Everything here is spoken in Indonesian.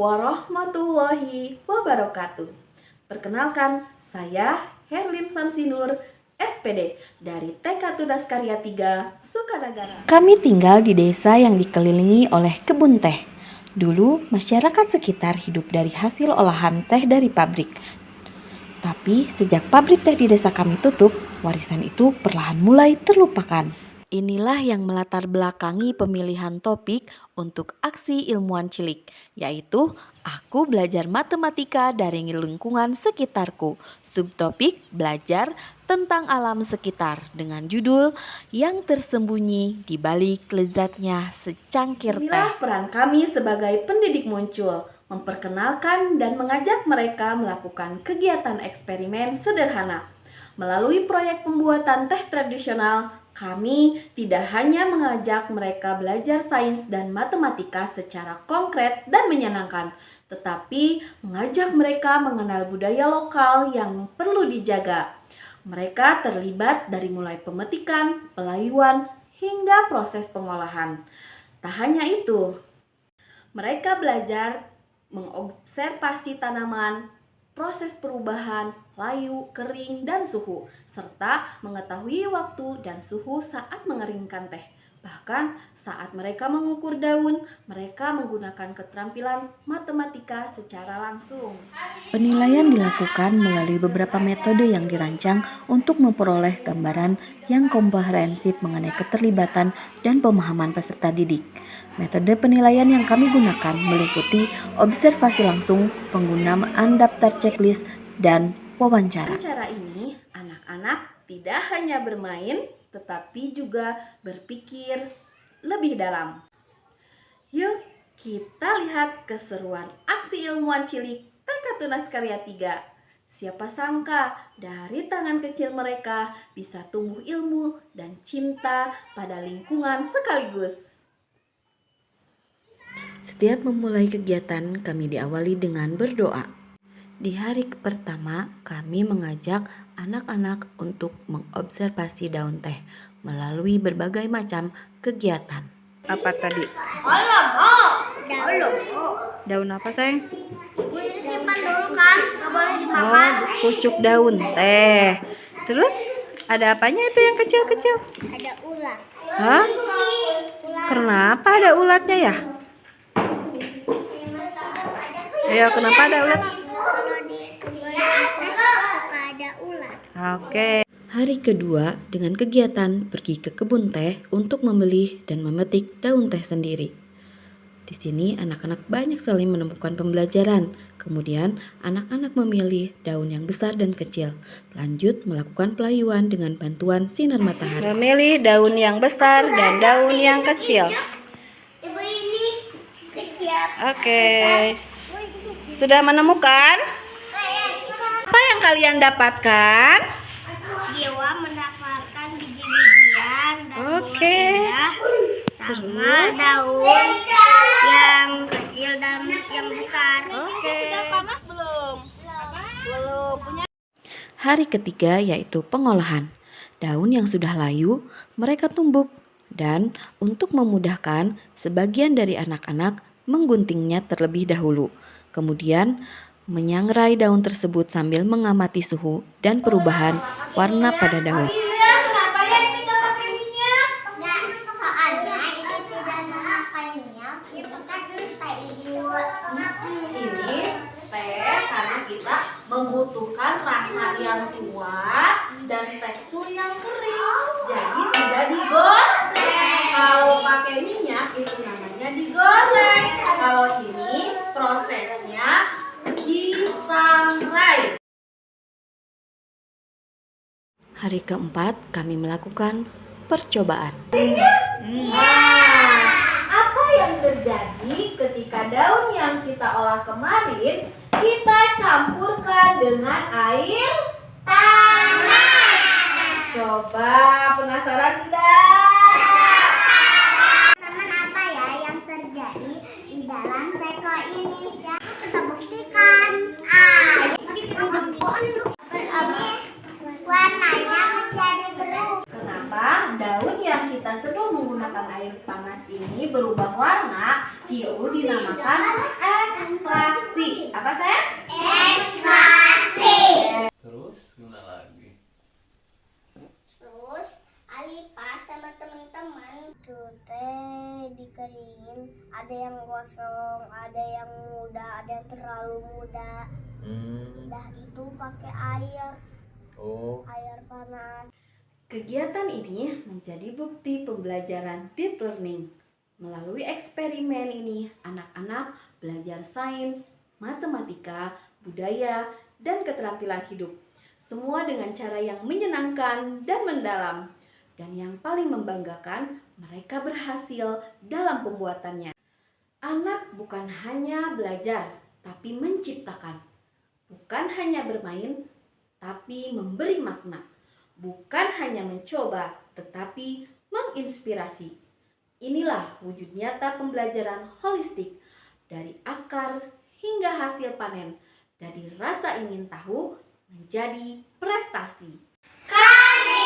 warahmatullahi wabarakatuh. Perkenalkan, saya Herlin Samsinur, SPD dari TK Tunas Karya 3, Sukanagara. Kami tinggal di desa yang dikelilingi oleh kebun teh. Dulu, masyarakat sekitar hidup dari hasil olahan teh dari pabrik. Tapi sejak pabrik teh di desa kami tutup, warisan itu perlahan mulai terlupakan. Inilah yang melatar belakangi pemilihan topik untuk aksi ilmuwan cilik, yaitu aku belajar matematika dari lingkungan sekitarku. Subtopik belajar tentang alam sekitar dengan judul yang tersembunyi di balik lezatnya secangkir teh. Inilah peran kami sebagai pendidik muncul, memperkenalkan dan mengajak mereka melakukan kegiatan eksperimen sederhana. Melalui proyek pembuatan teh tradisional, kami tidak hanya mengajak mereka belajar sains dan matematika secara konkret dan menyenangkan, tetapi mengajak mereka mengenal budaya lokal yang perlu dijaga. Mereka terlibat dari mulai pemetikan, pelayuan, hingga proses pengolahan. Tak hanya itu, mereka belajar mengobservasi tanaman, proses perubahan, layu, kering, dan suhu, serta mengetahui waktu dan suhu saat mengeringkan teh. Bahkan saat mereka mengukur daun, mereka menggunakan keterampilan matematika secara langsung. Penilaian dilakukan melalui beberapa metode yang dirancang untuk memperoleh gambaran yang komprehensif mengenai keterlibatan dan pemahaman peserta didik. Metode penilaian yang kami gunakan meliputi observasi langsung, penggunaan daftar checklist, dan wawancara. Dengan cara ini, anak-anak tidak hanya bermain, tetapi juga berpikir lebih dalam. Yuk, kita lihat keseruan aksi ilmuwan cilik TK Tunas Karya 3. Siapa sangka dari tangan kecil mereka bisa tumbuh ilmu dan cinta pada lingkungan sekaligus. Setiap memulai kegiatan, kami diawali dengan berdoa. Di hari pertama, kami mengajak anak-anak untuk mengobservasi daun teh melalui berbagai macam kegiatan. Apa tadi? Daun apa, sayang? Simpan dulu kan, nggak boleh dimakan. Pucuk daun teh. Terus ada apanya itu yang kecil-kecil? Ada ulat. Hah? Kenapa ada ulatnya ya? Ayo, kenapa ada ulat? Kalau di kebun teh suka ada ulat. Oke. Hari kedua dengan kegiatan pergi ke kebun teh untuk membeli dan memetik daun teh sendiri. Di sini anak-anak banyak sekali menemukan pembelajaran. Kemudian anak-anak memilih daun yang besar dan kecil. Lanjut melakukan pelayuan dengan bantuan sinar matahari. Memilih daun yang besar dan daun yang kecil. Ibu ini kecil. Oke. Sudah menemukan? Apa yang kalian dapatkan? Dewa mendapatkan biji-bijian dan buah sama daun yang kecil dan yang besar. Sudah panas belum? Belum. Hari ketiga yaitu pengolahan. Daun yang sudah layu mereka tumbuk dan untuk memudahkan sebagian dari anak-anak mengguntingnya terlebih dahulu. Kemudian menyangrai daun tersebut sambil mengamati suhu dan perubahan warna pada daun. Kenapa ya ini nggak pakai minyak? Nggak, soalnya ini tidak memakai minyak. Itu kan teh hijau. Ini teh karena kita membutuhkan rasa yang kuat dan tekstur yang kering, jadi tidak digoreng. Kalau pakai minyak itu namanya digoreng. Kalau ini prosesnya disangrai. Hari keempat kami melakukan percobaan. Apa yang terjadi ketika daun yang kita olah kemarin kita campurkan dengan air panas? Coba, penasaran tidak? Teman apa ya yang terjadi di dalam teko ini? Ya, kita buktikan. Ini warnanya menjadi berubah. Kenapa daun yang kita seduh menggunakan awan air panas ini berubah warna, itu dinamakan ekstraksi. Apa sayang? Ekstraksi. Terus gimana lagi? Terus Alipa sama teman-teman tuh teh dikeringin, ada yang gosong, ada yang muda, ada yang terlalu muda. Udah itu pakai air panas. Kegiatan ini menjadi bukti pembelajaran deep learning. Melalui eksperimen ini, anak-anak belajar sains, matematika, budaya, dan keterampilan hidup. Semua dengan cara yang menyenangkan dan mendalam. Dan yang paling membanggakan, mereka berhasil dalam pembuatannya. Anak bukan hanya belajar, tapi menciptakan. Bukan hanya bermain, tapi memberi makna. Bukan hanya mencoba, tetapi menginspirasi. Inilah wujud nyata pembelajaran holistik, dari akar hingga hasil panen, dari rasa ingin tahu menjadi prestasi. Kami